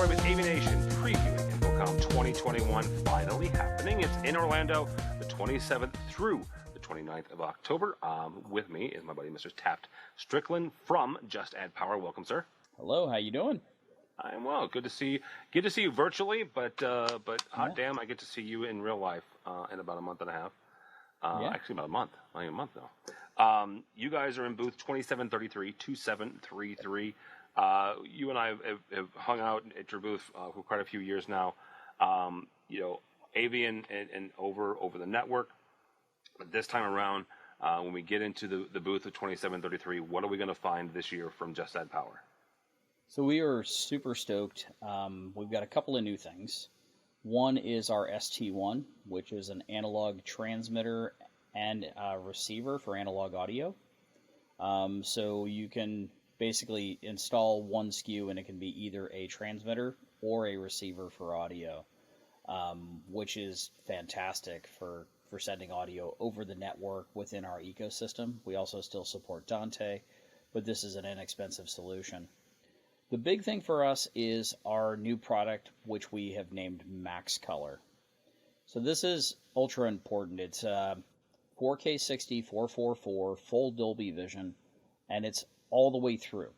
February with AVNation previewing InfoComm 2021 finally happening. It's in Orlando, the 27th through the 29th of October. With me is my buddy, Mr. Taft Strickland from Just Add Power. Welcome, sir. Hello, how you doing? I'm well. Good to see you virtually, but hot damn, I get to see you in real life in about a month and a half. Actually, about a month. Not even a month though. You guys are in booth 2733. You and I have hung out at your booth for quite a few years now. AV and over the network. But this time around, when we get into the booth of 2733, what are we going to find this year from Just Add Power? So we are super stoked. We've got a couple of new things. One is our ST1, which is an analog transmitter and receiver for analog audio. So you can basically install one SKU and it can be either a transmitter or a receiver for audio, which is fantastic for sending audio over the network within our ecosystem. We also still support Dante, but this is an inexpensive solution. The big thing for us is our new product, which we have named Max Color. So this is ultra important. It's 4K 60, 444, full Dolby Vision, and it's all the way through.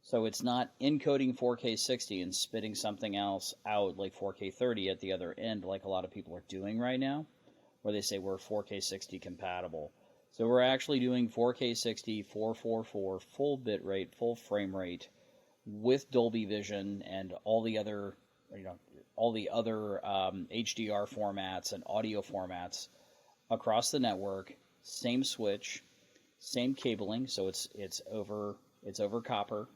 So it's not encoding 4K 60 and spitting something else out like 4K 30 at the other end like a lot of people are doing right now, where they say we're 4K 60 compatible. So we're actually doing 4K 60, 444, full bitrate, full frame rate, with Dolby Vision and all the other HDR formats and audio formats across the network. Same switch, same cabling, so it's over copper,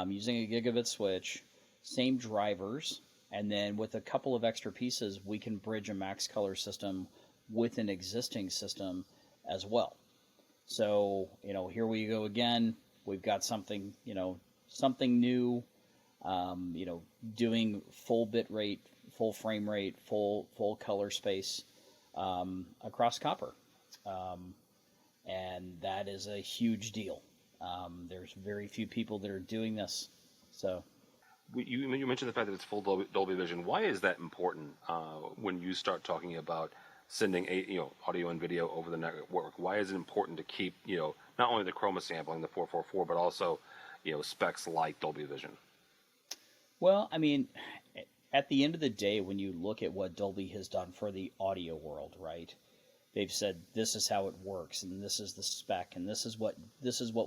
using a gigabit switch. Same drivers, and then with a couple of extra pieces, we can bridge a Max Color system with an existing system as well. So here we go again. We've got something something new, doing full bit rate, full frame rate, full color space across copper. And that is a huge deal. There's very few people that are doing this. So, you mentioned the fact that it's full Dolby Vision. Why is that important when you start talking about sending audio and video over the network? Why is it important to keep not only the chroma sampling, the 444, but also specs like Dolby Vision? Well, I mean, at the end of the day, when you look at what Dolby has done for the audio world, right? They've said this is how it works, and this is the spec, and this is what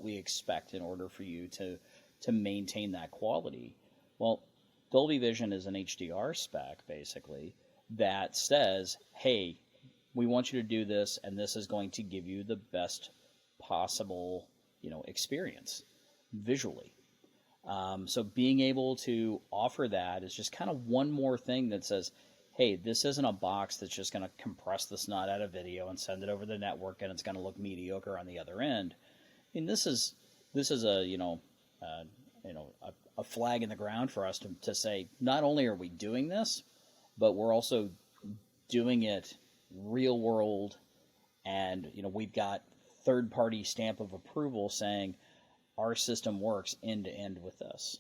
we expect in order for you to maintain that quality. Well, Dolby Vision is an HDR spec basically that says, hey, we want you to do this, and this is going to give you the best possible experience visually. So being able to offer that is just kind of one more thing that says, hey, this isn't a box that's just going to compress the snot out of video and send it over the network and it's going to look mediocre on the other end. I mean, this is a a flag in the ground for us to say, not only are we doing this, but we're also doing it real world, and we've got third-party stamp of approval saying our system works end to end with this.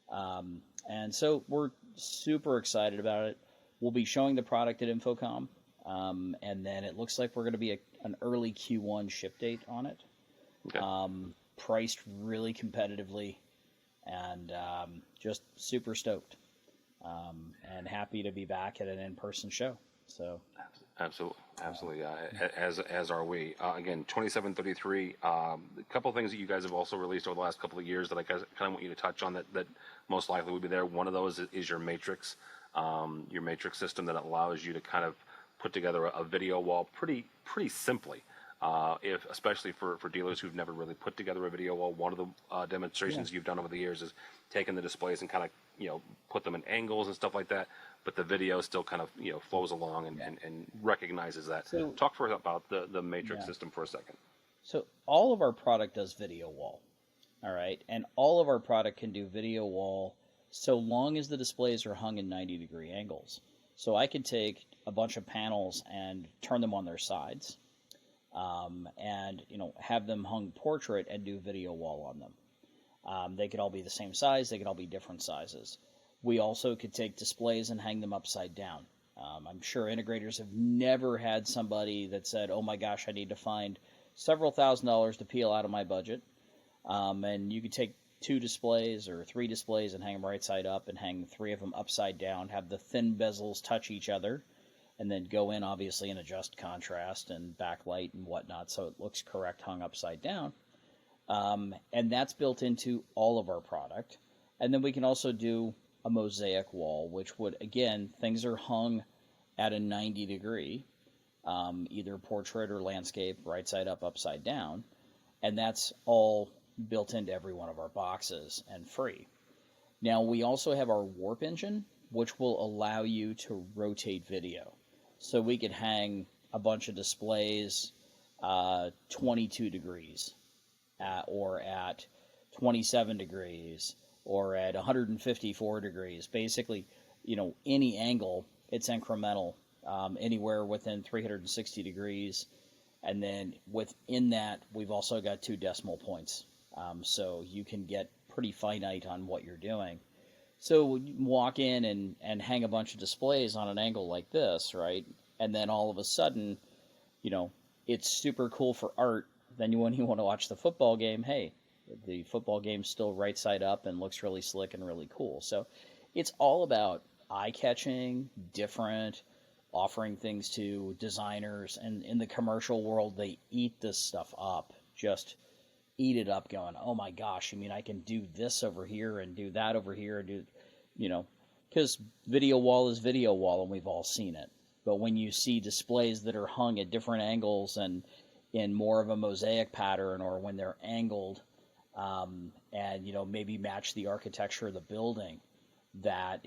And so we're super excited about it. We'll be showing the product at InfoComm, and then it looks like we're going to be an early Q1 ship date on it. Okay. Priced really competitively, and just super stoked, and happy to be back at an in-person show. So absolutely, as are we. Again, 2733. A couple of things that you guys have also released over the last couple of years that I kind of want you to touch on that most likely would be there. One of those is your Matrix system that allows you to kind of put together a video wall pretty simply. Especially for dealers who've never really put together a video wall. One of the demonstrations you've done over the years is taking the displays and kind of put them in angles and stuff like that, but the video still kind of flows along and recognizes that. So, talk for us about the Matrix system for a second. So all of our product does video wall, all right, and all of our product can do video wall so long as the displays are hung in 90-degree angles. So I could take a bunch of panels and turn them on their sides. And have them hung portrait and do video wall on them. They could all be the same size. They could all be different sizes. We also could take displays and hang them upside down. I'm sure integrators have never had somebody that said, oh my gosh, I need to find several $1,000s to peel out of my budget. And you could take 2 displays or 3 displays and hang them right side up and hang 3 of them upside down, have the thin bezels touch each other, and then go in, obviously, and adjust contrast and backlight and whatnot so it looks correct hung upside down. And that's built into all of our product. And then we can also do a mosaic wall, which would, again, things are hung at a 90 degree, either portrait or landscape, right side up, upside down. And that's all built into every one of our boxes and free. Now, we also have our warp engine, which will allow you to rotate video. So we could hang a bunch of displays 22 degrees or at 27 degrees or at 154 degrees. Basically, any angle, it's incremental, anywhere within 360 degrees. And then within that, we've also got 2 decimal points. So you can get pretty finite on what you're doing. So you walk in and hang a bunch of displays on an angle like this, right? And then all of a sudden, it's super cool for art. Then when you want to watch the football game, hey, the football game's still right side up and looks really slick and really cool. So it's all about eye-catching, different, offering things to designers. And in the commercial world, they eat this stuff up, just eat it up going, oh my gosh, I can do this over here and do that over here and because video wall is video wall and we've all seen it. But when you see displays that are hung at different angles and in more of a mosaic pattern, or when they're angled and maybe match the architecture of the building, that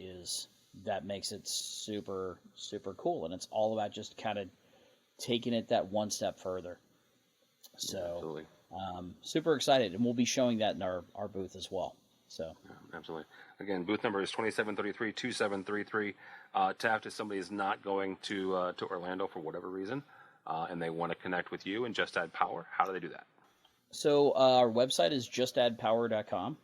makes it super, super cool. And it's all about just kind of taking it that one step further. So Absolutely. Super excited, and we'll be showing that in our booth as well. So Yeah, absolutely. Again, booth number is 2733-2733. Taft, if somebody is not going to Orlando for whatever reason, and they want to connect with you and Just Add Power, how do they do that? So our website is justaddpower.com,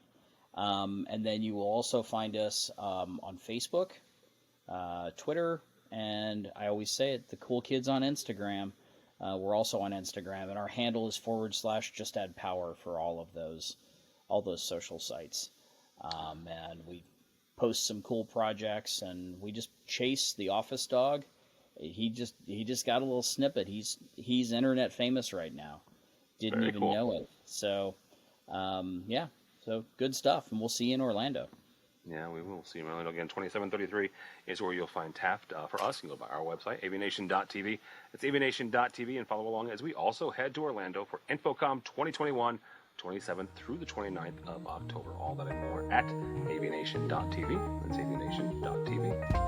and then you will also find us on Facebook, Twitter, and I always say it, the cool kids on Instagram. We're also on Instagram, and our handle is /JustAddPower for all those social sites. And we post some cool projects, and we just chase the office dog. He just got a little snippet. He's internet famous right now. Didn't Very even cool. know it. So, so good stuff, and we'll see you in Orlando. Yeah, we will see you in Orlando. Again, 2733 is where you'll find Taft. For us, you can go by our website, AVNation.tv. It's AVNation.tv, and follow along as we also head to Orlando for InfoComm 2021, 27th through the 29th of October. All that and more at AVNation.tv. That's AVNation.tv.